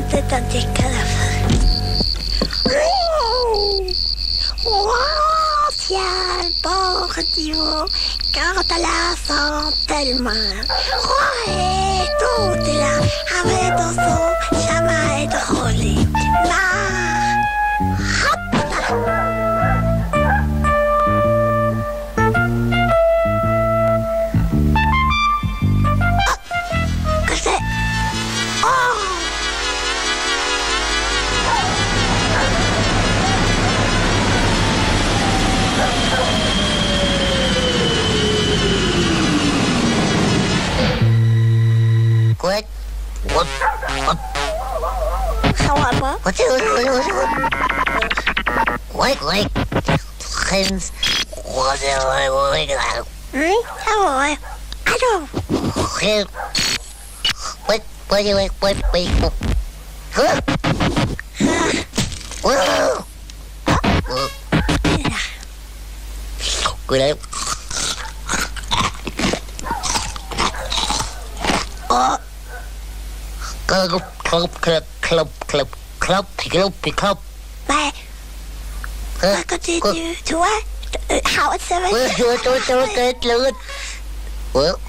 peut-être un tic à la fin. Oh, ciel, portio, quand la sent tellement. Ouais, tout est là, avec ton son, jamais drôle. Like friends. What club. Continue, tu vois, how it's 7. Well,